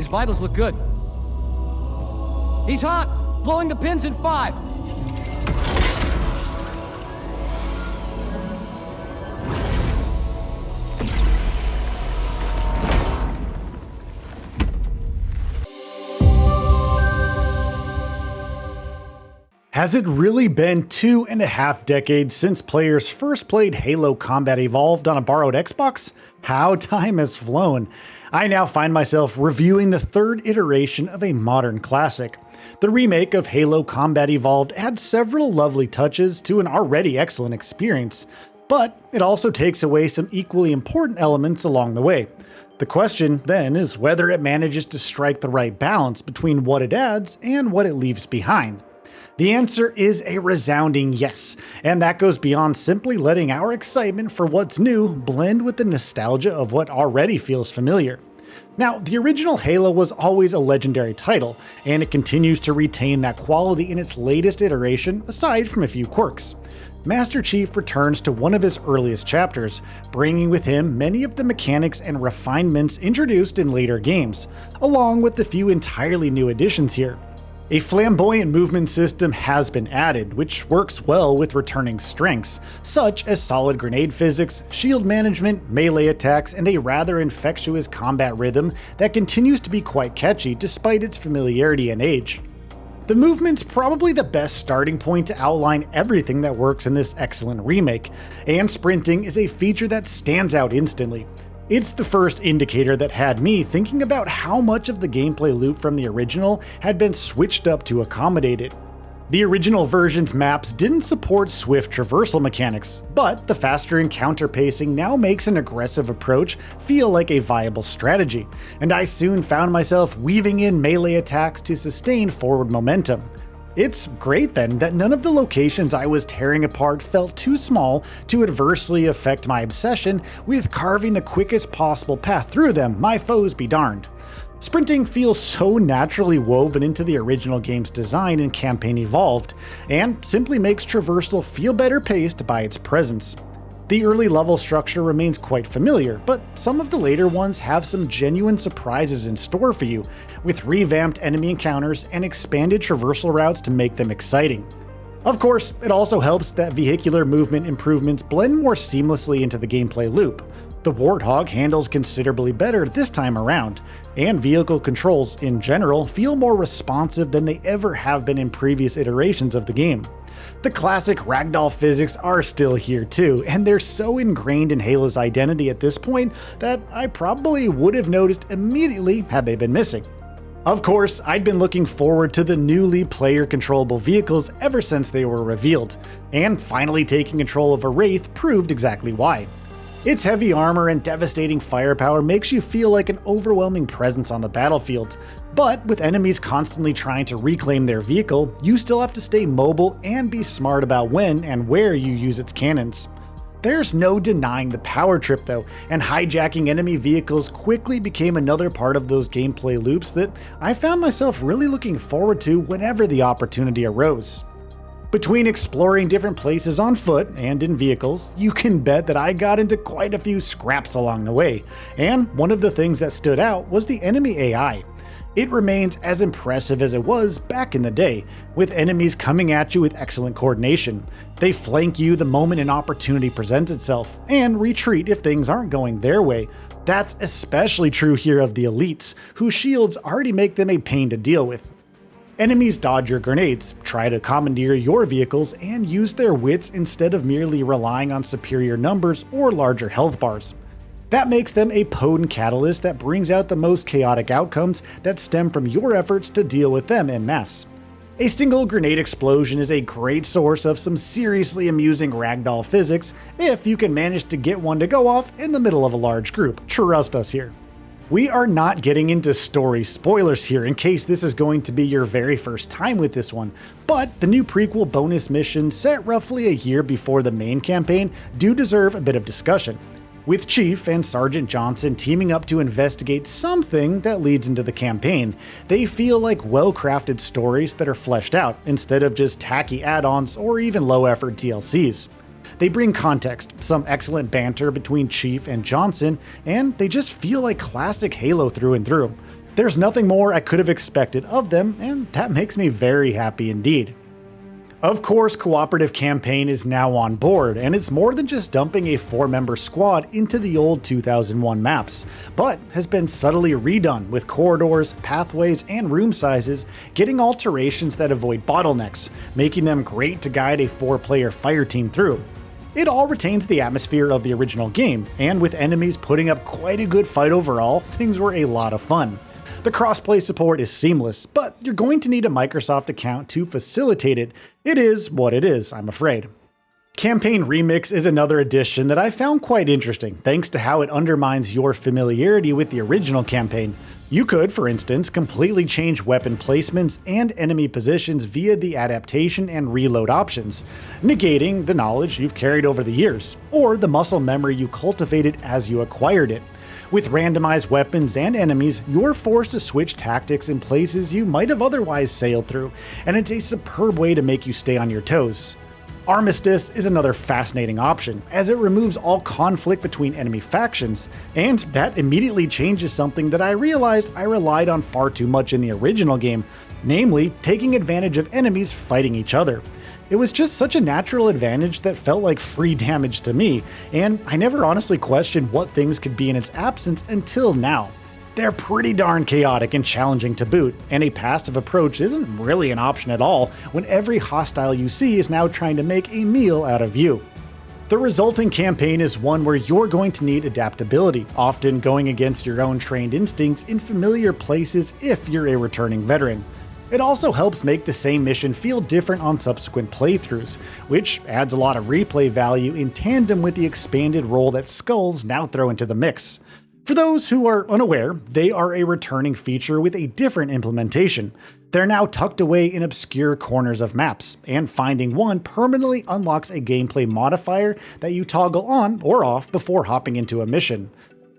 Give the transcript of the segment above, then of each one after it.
His vitals look good. He's hot! Blowing the pins in 5! Has it really been 2.5 decades since players first played Halo Combat Evolved on a borrowed Xbox? How time has flown. I now find myself reviewing the third iteration of a modern classic. The remake of Halo Combat Evolved adds several lovely touches to an already excellent experience, but it also takes away some equally important elements along the way. The question, then, is whether it manages to strike the right balance between what it adds and what it leaves behind. The answer is a resounding yes, and that goes beyond simply letting our excitement for what's new blend with the nostalgia of what already feels familiar. Now, the original Halo was always a legendary title, and it continues to retain that quality in its latest iteration, aside from a few quirks. Master Chief returns to one of his earliest chapters, bringing with him many of the mechanics and refinements introduced in later games, along with a few entirely new additions here. A flamboyant movement system has been added, which works well with returning strengths, such as solid grenade physics, shield management, melee attacks, and a rather infectious combat rhythm that continues to be quite catchy despite its familiarity and age. The movement's probably the best starting point to outline everything that works in this excellent remake, and sprinting is a feature that stands out instantly. It's the first indicator that had me thinking about how much of the gameplay loop from the original had been switched up to accommodate it. The original version's maps didn't support swift traversal mechanics, but the faster encounter pacing now makes an aggressive approach feel like a viable strategy, and I soon found myself weaving in melee attacks to sustain forward momentum. It's great then that none of the locations I was tearing apart felt too small to adversely affect my obsession with carving the quickest possible path through them, my foes be darned. Sprinting feels so naturally woven into the original game's design and campaign evolved, and simply makes traversal feel better paced by its presence. The early level structure remains quite familiar, but some of the later ones have some genuine surprises in store for you, with revamped enemy encounters and expanded traversal routes to make them exciting. Of course, it also helps that vehicular movement improvements blend more seamlessly into the gameplay loop. The Warthog handles considerably better this time around, and vehicle controls in general feel more responsive than they ever have been in previous iterations of the game. The classic ragdoll physics are still here too, and they're so ingrained in Halo's identity at this point that I probably would have noticed immediately had they been missing. Of course, I'd been looking forward to the newly player-controllable vehicles ever since they were revealed, and finally taking control of a Wraith proved exactly why. Its heavy armor and devastating firepower makes you feel like an overwhelming presence on the battlefield, but with enemies constantly trying to reclaim their vehicle, you still have to stay mobile and be smart about when and where you use its cannons. There's no denying the power trip though, and hijacking enemy vehicles quickly became another part of those gameplay loops that I found myself really looking forward to whenever the opportunity arose. Between exploring different places on foot and in vehicles, you can bet that I got into quite a few scraps along the way, and one of the things that stood out was the enemy AI. It remains as impressive as it was back in the day, with enemies coming at you with excellent coordination. They flank you the moment an opportunity presents itself, and retreat if things aren't going their way. That's especially true here of the elites, whose shields already make them a pain to deal with. Enemies dodge your grenades, try to commandeer your vehicles, and use their wits instead of merely relying on superior numbers or larger health bars. That makes them a potent catalyst that brings out the most chaotic outcomes that stem from your efforts to deal with them en masse. A single grenade explosion is a great source of some seriously amusing ragdoll physics if you can manage to get one to go off in the middle of a large group, trust us here. We are not getting into story spoilers here in case this is going to be your very first time with this one, but the new prequel bonus missions set roughly a year before the main campaign do deserve a bit of discussion, with Chief and Sergeant Johnson teaming up to investigate something that leads into the campaign. They feel like well-crafted stories that are fleshed out instead of just tacky add-ons or even low-effort DLCs. They bring context, some excellent banter between Chief and Johnson, and they just feel like classic Halo through and through. There's nothing more I could have expected of them, and that makes me very happy indeed. Of course, cooperative campaign is now on board, and it's more than just dumping a 4-member squad into the old 2001 maps, but has been subtly redone with corridors, pathways, and room sizes getting alterations that avoid bottlenecks, making them great to guide a 4-player fire team through. It all retains the atmosphere of the original game, and with enemies putting up quite a good fight overall, things were a lot of fun. The crossplay support is seamless, but you're going to need a Microsoft account to facilitate it. It is what it is, I'm afraid. Campaign Remix is another addition that I found quite interesting, thanks to how it undermines your familiarity with the original campaign. You could, for instance, completely change weapon placements and enemy positions via the adaptation and reload options, negating the knowledge you've carried over the years, or the muscle memory you cultivated as you acquired it. With randomized weapons and enemies, you're forced to switch tactics in places you might have otherwise sailed through, and it's a superb way to make you stay on your toes. Armistice is another fascinating option, as it removes all conflict between enemy factions, and that immediately changes something that I realized I relied on far too much in the original game, namely taking advantage of enemies fighting each other. It was just such a natural advantage that felt like free damage to me, and I never honestly questioned what things could be in its absence until now. They're pretty darn chaotic and challenging to boot, and a passive approach isn't really an option at all when every hostile you see is now trying to make a meal out of you. The resulting campaign is one where you're going to need adaptability, often going against your own trained instincts in familiar places if you're a returning veteran. It also helps make the same mission feel different on subsequent playthroughs, which adds a lot of replay value in tandem with the expanded role that skulls now throw into the mix. For those who are unaware, they are a returning feature with a different implementation. They're now tucked away in obscure corners of maps, and finding one permanently unlocks a gameplay modifier that you toggle on or off before hopping into a mission.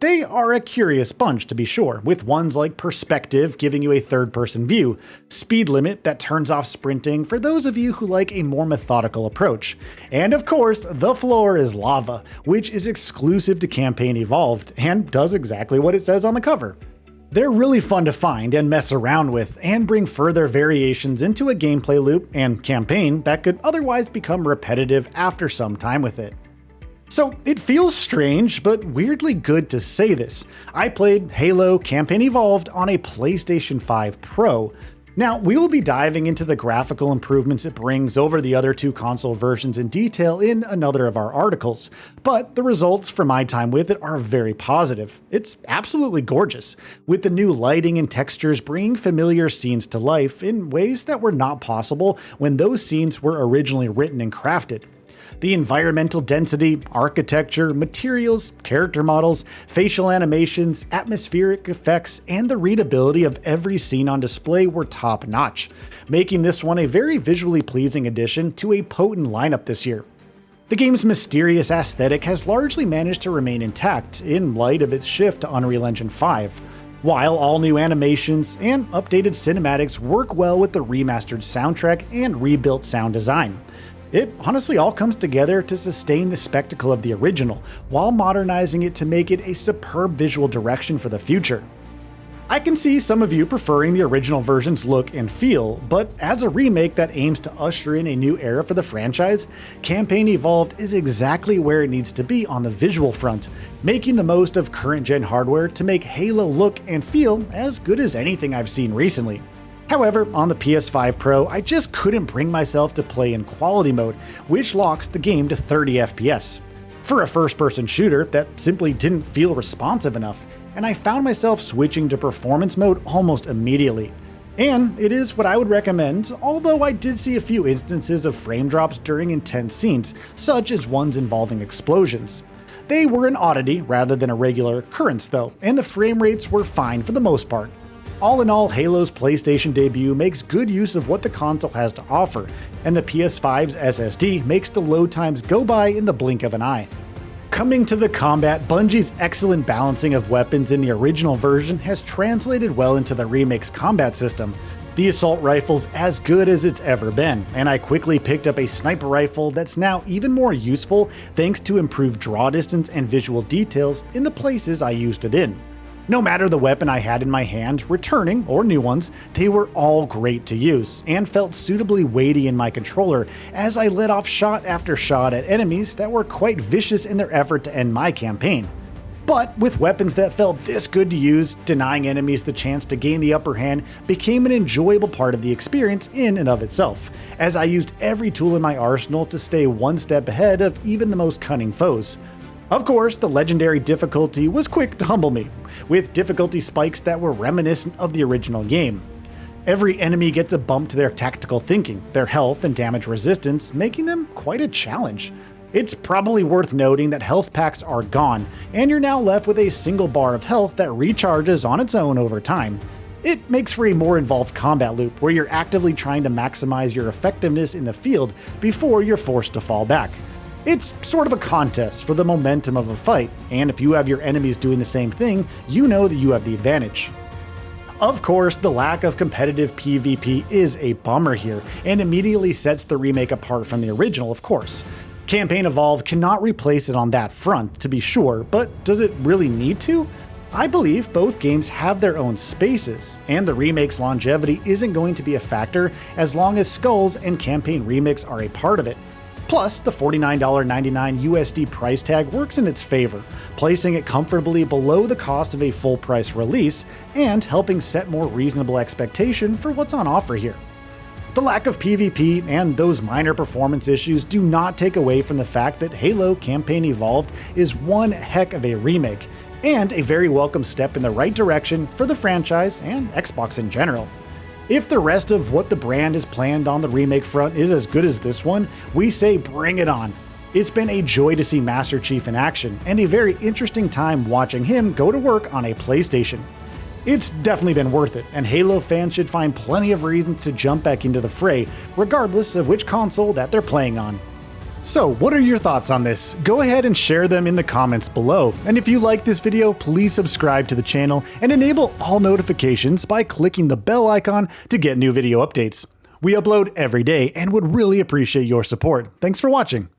They are a curious bunch, to be sure, with ones like Perspective giving you a third-person view, Speed Limit that turns off sprinting for those of you who like a more methodical approach, and of course, the floor is lava, which is exclusive to Campaign Evolved, and does exactly what it says on the cover. They're really fun to find and mess around with, and bring further variations into a gameplay loop and campaign that could otherwise become repetitive after some time with it. So it feels strange, but weirdly good to say this. I played Halo Campaign Evolved on a PlayStation 5 Pro. Now, we will be diving into the graphical improvements it brings over the other 2 console versions in detail in another of our articles, but the results from my time with it are very positive. It's absolutely gorgeous, with the new lighting and textures bringing familiar scenes to life in ways that were not possible when those scenes were originally written and crafted. The environmental density, architecture, materials, character models, facial animations, atmospheric effects, and the readability of every scene on display were top-notch, making this one a very visually pleasing addition to a potent lineup this year. The game's mysterious aesthetic has largely managed to remain intact in light of its shift to Unreal Engine 5, while all new animations and updated cinematics work well with the remastered soundtrack and rebuilt sound design. It honestly all comes together to sustain the spectacle of the original, while modernizing it to make it a superb visual direction for the future. I can see some of you preferring the original version's look and feel, but as a remake that aims to usher in a new era for the franchise, Campaign Evolved is exactly where it needs to be on the visual front, making the most of current-gen hardware to make Halo look and feel as good as anything I've seen recently. However, on the PS5 Pro, I just couldn't bring myself to play in quality mode, which locks the game to 30 FPS. For a first-person shooter, that simply didn't feel responsive enough, and I found myself switching to performance mode almost immediately. And it is what I would recommend, although I did see a few instances of frame drops during intense scenes, such as ones involving explosions. They were an oddity rather than a regular occurrence though, and the frame rates were fine for the most part. All in all, Halo's PlayStation debut makes good use of what the console has to offer, and the PS5's SSD makes the load times go by in the blink of an eye. Coming to the combat, Bungie's excellent balancing of weapons in the original version has translated well into the remake's combat system. The assault rifle's as good as it's ever been, and I quickly picked up a sniper rifle that's now even more useful thanks to improved draw distance and visual details in the places I used it in. No matter the weapon I had in my hand, returning or new ones, they were all great to use and felt suitably weighty in my controller as I let off shot after shot at enemies that were quite vicious in their effort to end my campaign. But with weapons that felt this good to use, denying enemies the chance to gain the upper hand became an enjoyable part of the experience in and of itself, as I used every tool in my arsenal to stay one step ahead of even the most cunning foes. Of course, the legendary difficulty was quick to humble me, with difficulty spikes that were reminiscent of the original game. Every enemy gets a bump to their tactical thinking, their health and damage resistance, making them quite a challenge. It's probably worth noting that health packs are gone, and you're now left with a single bar of health that recharges on its own over time. It makes for a more involved combat loop where you're actively trying to maximize your effectiveness in the field before you're forced to fall back. It's sort of a contest for the momentum of a fight, and if you have your enemies doing the same thing, you know that you have the advantage. Of course, the lack of competitive PvP is a bummer here, and immediately sets the remake apart from the original, of course. Campaign Evolved cannot replace it on that front, to be sure, but does it really need to? I believe both games have their own spaces, and the remake's longevity isn't going to be a factor as long as Skulls and Campaign Remix are a part of it. Plus, the $49.99 USD price tag works in its favor, placing it comfortably below the cost of a full-price release, and helping set more reasonable expectation for what's on offer here. The lack of PvP and those minor performance issues do not take away from the fact that Halo Campaign Evolved is one heck of a remake, and a very welcome step in the right direction for the franchise and Xbox in general. If the rest of what the brand has planned on the remake front is as good as this one, we say bring it on. It's been a joy to see Master Chief in action, and a very interesting time watching him go to work on a PlayStation. It's definitely been worth it, and Halo fans should find plenty of reasons to jump back into the fray, regardless of which console that they're playing on. So, what are your thoughts on this? Go ahead and share them in the comments below. And if you like this video, please subscribe to the channel and enable all notifications by clicking the bell icon to get new video updates. We upload every day and would really appreciate your support. Thanks for watching.